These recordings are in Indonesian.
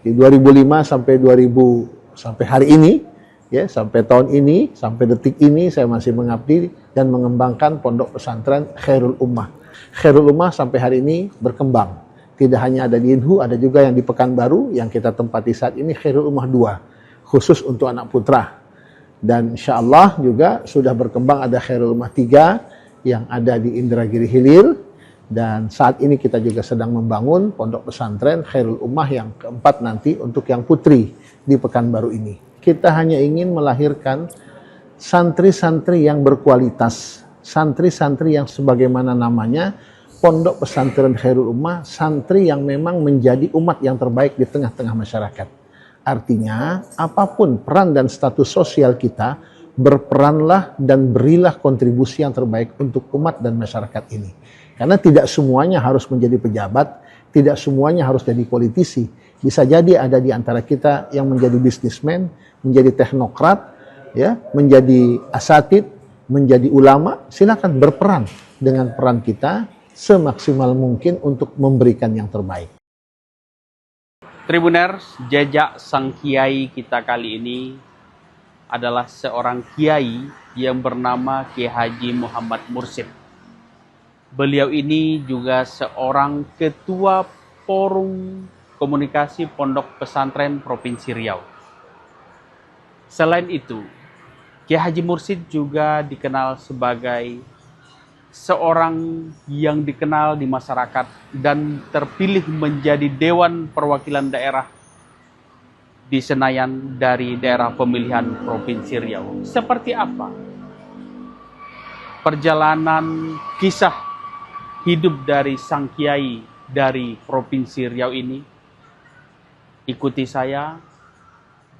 Di 2005 sampai 2000 sampai hari ini, ya, sampai tahun ini, sampai detik ini saya masih mengabdi dan mengembangkan pondok pesantren Khairul Ummah. Khairul Ummah sampai hari ini berkembang. Tidak hanya ada di Inhu, ada juga yang di Pekanbaru yang kita tempati saat ini, Khairul Ummah 2, khusus untuk anak putra. Dan insya Allah juga sudah berkembang ada Khairul Ummah 3 yang ada di Indragiri Hilir. Dan saat ini kita juga sedang membangun pondok pesantren Khairul Ummah yang keempat nanti untuk yang putri di Pekanbaru ini. Kita hanya ingin melahirkan santri-santri yang berkualitas, santri-santri yang sebagaimana namanya pondok pesantren Khairul Ummah, santri yang memang menjadi umat yang terbaik di tengah-tengah masyarakat. Artinya, apapun peran dan status sosial kita, berperanlah dan berilah kontribusi yang terbaik untuk umat dan masyarakat ini. Karena tidak semuanya harus menjadi pejabat, tidak semuanya harus jadi politisi. Bisa jadi ada di antara kita yang menjadi bisnismen, menjadi teknokrat, ya, menjadi asatid, menjadi ulama. Silakan berperan dengan peran kita semaksimal mungkin untuk memberikan yang terbaik. Tribuners, jejak sang kiai kita kali ini adalah seorang kiai yang bernama Kiai Haji Muhammad Mursyid. Beliau ini juga seorang ketua Forum Komunikasi Pondok Pesantren Provinsi Riau. Selain itu, Kiai Haji Mursyid juga dikenal sebagai seorang yang dikenal di masyarakat dan terpilih menjadi Dewan Perwakilan Daerah di Senayan dari daerah pemilihan Provinsi Riau. Seperti apa perjalanan kisah hidup dari sang kiai dari Provinsi Riau ini? Ikuti saya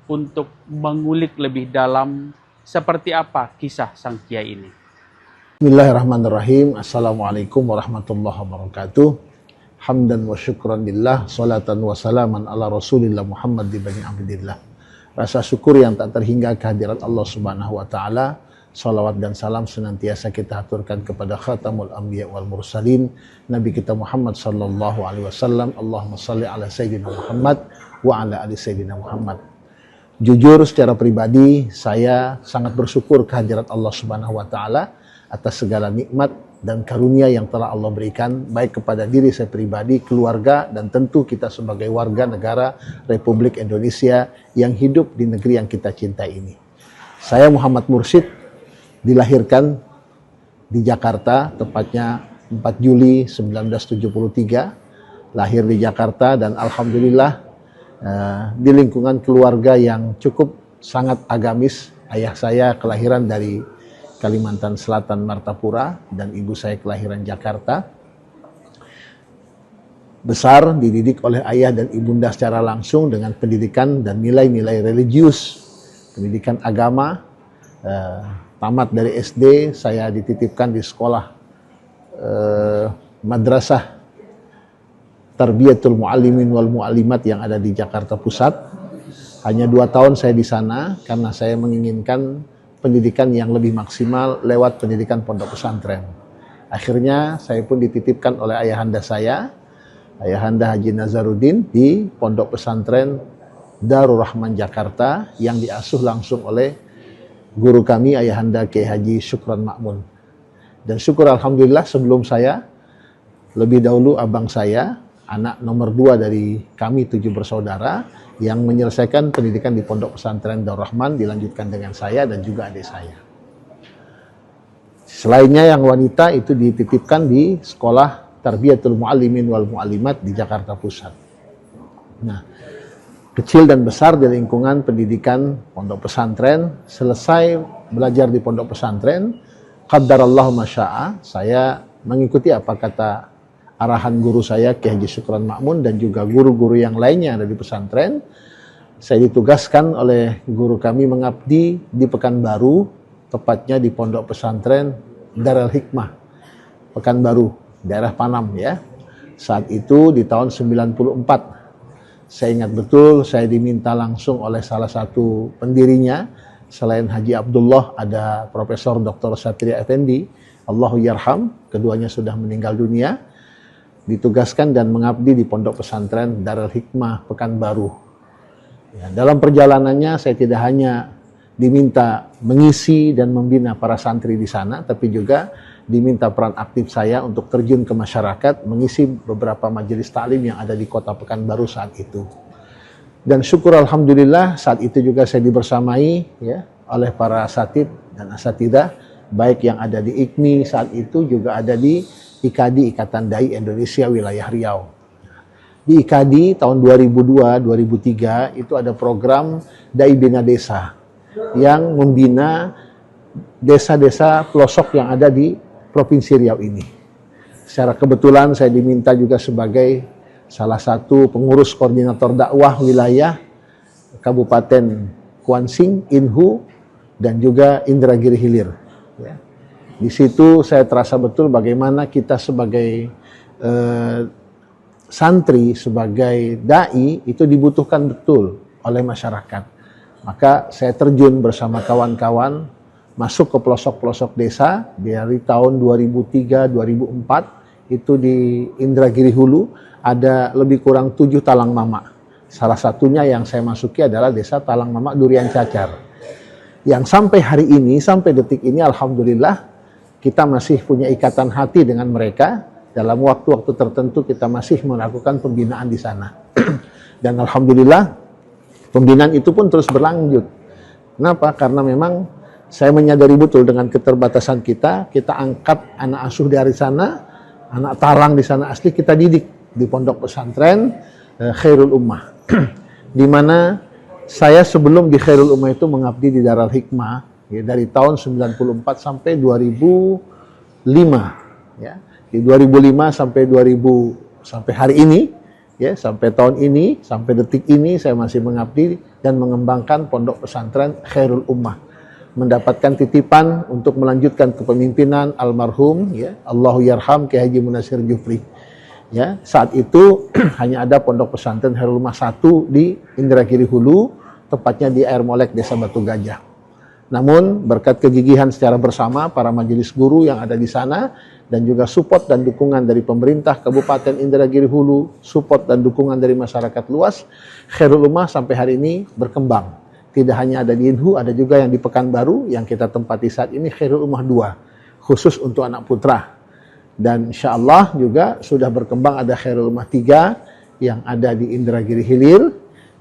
untuk mengulik lebih dalam seperti apa kisah sang kiai ini. Bismillahirrahmanirrahim. Assalamualaikum warahmatullahi wabarakatuh. Hamdan wa syukran lillah, salatan wa salaman ala rasulillah Muhammad ibn Abdillah. Rasa syukur yang tak terhingga kehadirat Allah subhanahu wa ta'ala. Salawat dan salam senantiasa kita aturkan kepada khatamul anbiya wal mursalin, Nabi kita Muhammad sallallahu alaihi wasallam. Allahumma salli ala Sayyidina Muhammad wa ala ali Sayyidina Muhammad. Jujur secara pribadi, saya sangat bersyukur kehadirat Allah subhanahu wa ta'ala atas segala nikmat dan karunia yang telah Allah berikan, baik kepada diri saya pribadi, keluarga, dan tentu kita sebagai warga negara Republik Indonesia yang hidup di negeri yang kita cintai ini. Saya Muhammad Mursyid, dilahirkan di Jakarta, tepatnya 4 Juli 1973, lahir di Jakarta, dan alhamdulillah di lingkungan keluarga yang cukup sangat agamis. Ayah saya kelahiran dari Kalimantan Selatan, Martapura, dan ibu saya kelahiran Jakarta. Besar dididik oleh ayah dan ibunda secara langsung dengan pendidikan dan nilai-nilai religius, pendidikan agama. Tamat dari SD, saya dititipkan di sekolah Madrasah Tarbiyatul Muallimin wal Muallimat yang ada di Jakarta Pusat. Hanya 2 tahun saya di sana karena saya menginginkan pendidikan yang lebih maksimal lewat pendidikan pondok pesantren. Akhirnya saya pun dititipkan oleh ayahanda saya, Ayahanda Haji Nazaruddin, di pondok pesantren Darul Rahman Jakarta yang diasuh langsung oleh guru kami Ayahanda Kiai Haji Syukron Ma'mun. Dan syukur alhamdulillah sebelum saya, lebih dahulu abang saya, anak nomor 2 dari kami 7 bersaudara, yang menyelesaikan pendidikan di pondok pesantren Darul Rahman, dilanjutkan dengan saya dan juga adik saya. Selainnya yang wanita itu dititipkan di sekolah Tarbiyatul Muallimin wal Muallimat di Jakarta Pusat. Nah, kecil dan besar di lingkungan pendidikan pondok pesantren. Selesai belajar di pondok pesantren, qaddarallahu masya'a, saya mengikuti apa kata arahan guru saya Kiai Haji Syukron Ma'mun dan juga guru-guru yang lainnya ada di pesantren. Saya ditugaskan oleh guru kami mengabdi di Pekanbaru, tepatnya di pondok pesantren Darul Hikmah Pekanbaru, daerah Panam ya. Saat itu di tahun 94. Saya ingat betul, saya diminta langsung oleh salah satu pendirinya, selain Haji Abdullah ada Profesor Dr. Satria Effendi, Allahu yarham, keduanya sudah meninggal dunia. Ditugaskan dan mengabdi di pondok pesantren Darul Hikmah Pekanbaru. Ya, dalam perjalanannya saya tidak hanya diminta mengisi dan membina para santri di sana, tapi juga diminta peran aktif saya untuk terjun ke masyarakat, mengisi beberapa majelis taklim yang ada di Kota Pekanbaru saat itu. Dan syukur alhamdulillah saat itu juga saya dibersamai ya oleh para asatid dan asatidah, baik yang ada di IKMI saat itu juga ada di IKADI, Ikatan Dai Indonesia Wilayah Riau. Di IKADI tahun 2002-2003 itu ada program Dai Bina Desa yang membina desa-desa pelosok yang ada di Provinsi Riau ini. Secara kebetulan saya diminta juga sebagai salah satu pengurus koordinator dakwah wilayah Kabupaten Kuansing, Inhu, dan juga Indragiri Hilir. Ya. Di situ saya terasa betul bagaimana kita sebagai santri, sebagai dai itu dibutuhkan betul oleh masyarakat. Maka saya terjun bersama kawan-kawan masuk ke pelosok-pelosok desa dari tahun 2003-2004 itu di Indragiri Hulu ada lebih kurang 7 talang mama. Salah satunya yang saya masuki adalah desa Talang Mama Durian Cacar. Yang sampai hari ini, sampai detik ini alhamdulillah kita masih punya ikatan hati dengan mereka. Dalam waktu-waktu tertentu kita masih melakukan pembinaan di sana. Dan alhamdulillah pembinaan itu pun terus berlanjut. Kenapa? Karena memang saya menyadari betul dengan keterbatasan kita angkat anak asuh dari sana, anak talang di sana asli kita didik di pondok pesantren Khairul Ummah. Di mana saya sebelum di Khairul Ummah itu mengabdi di Darul Hikmah ya, dari tahun 94 sampai 2005 ya. Di 2005 sampai 2000 sampai hari ini ya, sampai tahun ini, sampai detik ini saya masih mengabdi dan mengembangkan pondok pesantren Khairul Ummah. Mendapatkan titipan untuk melanjutkan kepemimpinan almarhum ya, Allahu yarham Kiai Haji Munasir Jufri. Ya, saat itu hanya ada pondok pesantren Khairul Ummah 1 di Indragiri Hulu, tepatnya di Air Molek, Desa Batu Gajah. Namun berkat kegigihan secara bersama para majelis guru yang ada di sana dan juga support dan dukungan dari pemerintah Kabupaten Indragiri Hulu, support dan dukungan dari masyarakat luas, Khairul Ummah sampai hari ini berkembang. Tidak hanya ada di Inhu, ada juga yang di Pekanbaru yang kita tempati saat ini Khairul Ummah 2, khusus untuk anak putra. Dan insya Allah juga sudah berkembang ada Khairul Ummah 3 yang ada di Indragiri Hilir.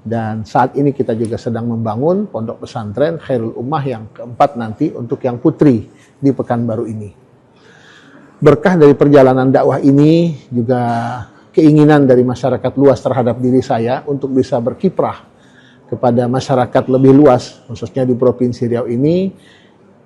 Dan saat ini kita juga sedang membangun pondok pesantren Khairul Ummah yang keempat nanti untuk yang putri di Pekanbaru ini. Berkah dari perjalanan dakwah ini juga keinginan dari masyarakat luas terhadap diri saya untuk bisa berkiprah kepada masyarakat lebih luas, khususnya di Provinsi Riau ini.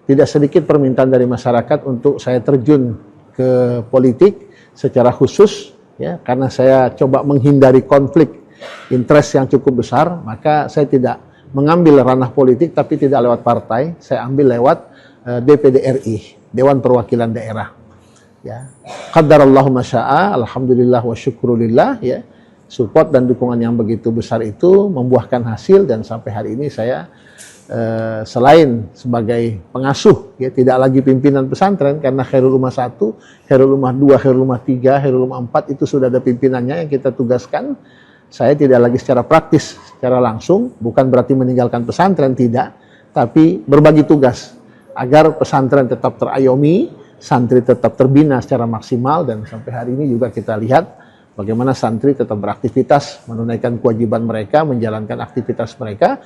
Tidak sedikit permintaan dari masyarakat untuk saya terjun ke politik secara khusus ya, karena saya coba menghindari konflik interest yang cukup besar, maka saya tidak mengambil ranah politik tapi tidak lewat partai, saya ambil lewat DPD RI, Dewan Perwakilan Daerah. Ya, qadarallahu masya'a, alhamdulillah wa syukrulillah ya. Support dan dukungan yang begitu besar itu membuahkan hasil dan sampai hari ini saya selain sebagai pengasuh ya, tidak lagi pimpinan pesantren karena Khairul Ummah 1, Khairul Ummah 2, Khairul Ummah 3, Khairul Ummah 4 itu sudah ada pimpinannya yang kita tugaskan. Saya tidak lagi secara praktis, secara langsung, bukan berarti meninggalkan pesantren, tidak, tapi berbagi tugas agar pesantren tetap terayomi, santri tetap terbina secara maksimal, dan sampai hari ini juga kita lihat bagaimana santri tetap beraktivitas, menunaikan kewajiban mereka, menjalankan aktivitas mereka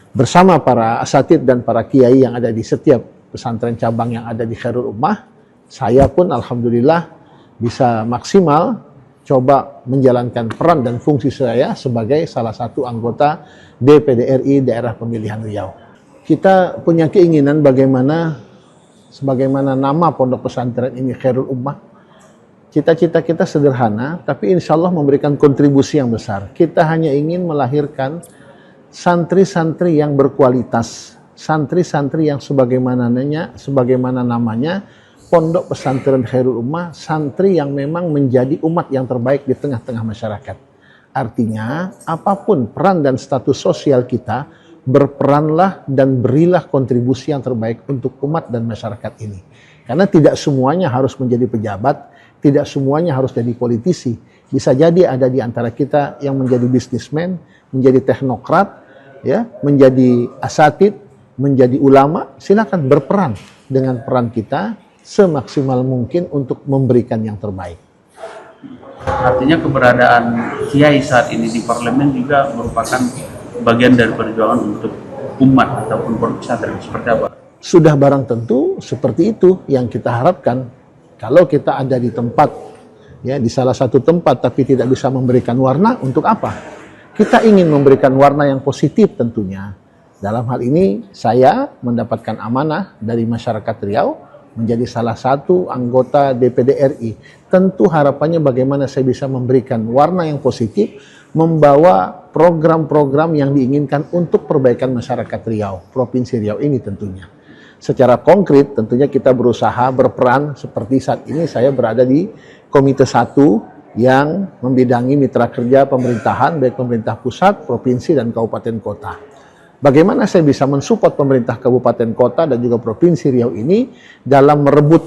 bersama para asatid dan para kiai yang ada di setiap pesantren cabang yang ada di Khairul Ummah. Saya pun alhamdulillah bisa maksimal coba menjalankan peran dan fungsi saya sebagai salah satu anggota DPD RI Daerah Pemilihan Riau. Kita punya keinginan sebagaimana nama pondok pesantren ini Khairul Ummah. Cita-cita kita sederhana, tapi insya Allah memberikan kontribusi yang besar. Kita hanya ingin melahirkan santri-santri yang berkualitas, santri-santri yang sebagaimana namanya, pondok pesantren Khairul Ummah, santri yang memang menjadi umat yang terbaik di tengah-tengah masyarakat. Artinya, apapun peran dan status sosial kita, berperanlah dan berilah kontribusi yang terbaik untuk umat dan masyarakat ini. Karena tidak semuanya harus menjadi pejabat, tidak semuanya harus jadi politisi. Bisa jadi ada di antara kita yang menjadi bisnismen, menjadi teknokrat, ya, menjadi asatid, menjadi ulama, silakan berperan dengan peran kita semaksimal mungkin untuk memberikan yang terbaik. Artinya keberadaan kiai saat ini di parlemen juga merupakan bagian dari perjuangan untuk umat ataupun pondok pesantren, seperti apa? Sudah barang tentu seperti itu yang kita harapkan. Kalau kita ada di tempat, ya, di salah satu tempat tapi tidak bisa memberikan warna, untuk apa? Kita ingin memberikan warna yang positif tentunya. Dalam hal ini saya mendapatkan amanah dari masyarakat Riau menjadi salah satu anggota DPD RI. Tentu harapannya bagaimana saya bisa memberikan warna yang positif, membawa program-program yang diinginkan untuk perbaikan masyarakat Riau, Provinsi Riau ini tentunya. Secara konkret tentunya kita berusaha berperan seperti saat ini saya berada di Komite 1 yang membidangi mitra kerja pemerintahan, baik pemerintah pusat, provinsi, dan kabupaten kota. Bagaimana saya bisa mensupport pemerintah kabupaten kota dan juga provinsi Riau ini dalam merebut,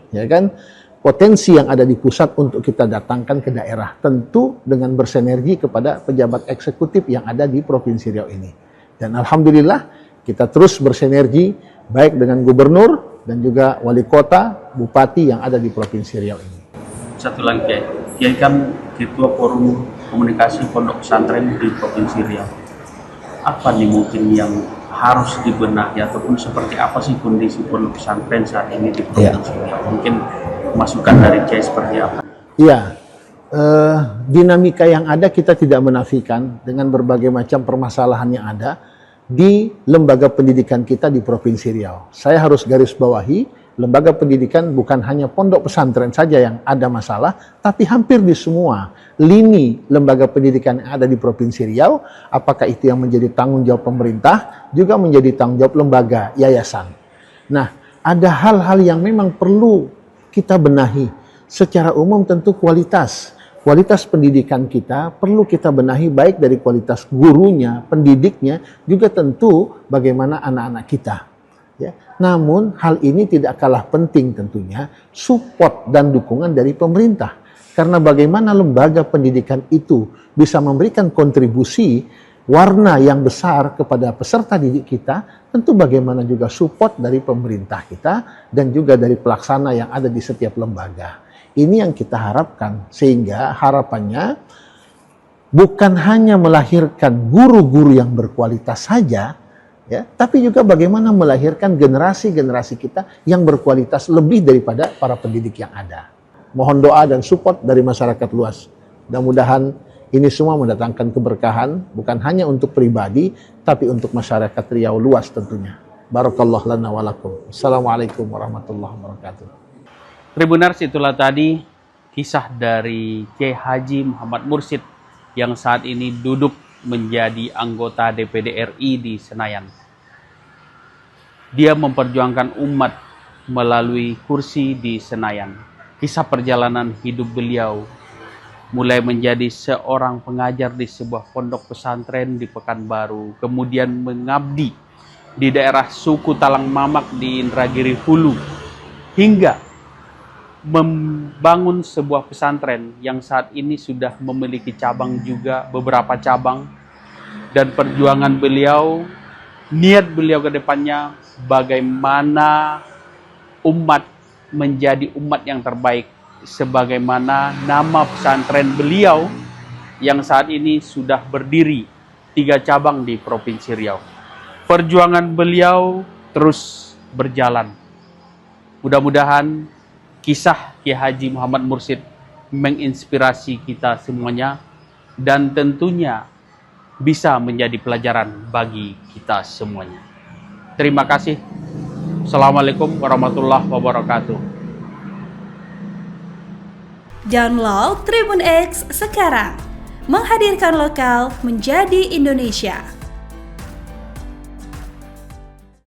ya kan, potensi yang ada di pusat untuk kita datangkan ke daerah, tentu dengan bersinergi kepada pejabat eksekutif yang ada di provinsi Riau ini. Dan alhamdulillah kita terus bersinergi baik dengan gubernur dan juga wali kota, bupati yang ada di provinsi Riau ini. Satu lagi, Kiai kan ketua forum komunikasi pondok pesantren di provinsi Riau. Apa nih mungkin yang harus dibenahi ataupun seperti apa sih kondisi pondok pesantren saat ini di provinsi Riau? Mungkin masukan dari Kiai seperti apa? Iya, dinamika yang ada kita tidak menafikan dengan berbagai macam permasalahan yang ada di lembaga pendidikan kita di Provinsi Riau. Saya harus garis bawahi, lembaga pendidikan bukan hanya pondok pesantren saja yang ada masalah, tapi hampir di semua lini lembaga pendidikan yang ada di Provinsi Riau, apakah itu yang menjadi tanggung jawab pemerintah, juga menjadi tanggung jawab lembaga, yayasan. Nah, ada hal-hal yang memang perlu kita benahi. Secara umum tentu kualitas pendidikan kita perlu kita benahi, baik dari kualitas gurunya, pendidiknya, juga tentu bagaimana anak-anak kita. Ya. Namun hal ini tidak kalah penting tentunya support dan dukungan dari pemerintah. Karena bagaimana lembaga pendidikan itu bisa memberikan kontribusi warna yang besar kepada peserta didik kita, tentu bagaimana juga support dari pemerintah kita dan juga dari pelaksana yang ada di setiap lembaga. Ini yang kita harapkan, sehingga harapannya bukan hanya melahirkan guru-guru yang berkualitas saja, ya, tapi juga bagaimana melahirkan generasi-generasi kita yang berkualitas lebih daripada para pendidik yang ada. Mohon doa dan support dari masyarakat luas. Mudah-mudahan ini semua mendatangkan keberkahan, bukan hanya untuk pribadi, tapi untuk masyarakat Riau luas tentunya. Barakallahu lana wa lakum. Assalamualaikum warahmatullahi wabarakatuh. Tribuners, itulah tadi kisah dari Kiai Haji Muhammad Mursyid yang saat ini duduk menjadi anggota DPD RI di Senayan. Dia memperjuangkan umat melalui kursi di Senayan. Kisah perjalanan hidup beliau mulai menjadi seorang pengajar di sebuah pondok pesantren di Pekanbaru, kemudian mengabdi di daerah suku Talang Mamak di Indragiri Hulu, hingga membangun sebuah pesantren yang saat ini sudah memiliki cabang juga, beberapa cabang. Dan perjuangan beliau, niat beliau ke depannya, bagaimana umat menjadi umat yang terbaik, sebagaimana nama pesantren beliau yang saat ini sudah berdiri 3 cabang di Provinsi Riau. Perjuangan beliau terus berjalan. Mudah-mudahan kisah Kiai Haji Muhammad Mursyid menginspirasi kita semuanya dan tentunya bisa menjadi pelajaran bagi kita semuanya. Terima kasih. Assalamualaikum warahmatullahi wabarakatuh. Download Tribun X sekarang, menghadirkan lokal menjadi Indonesia.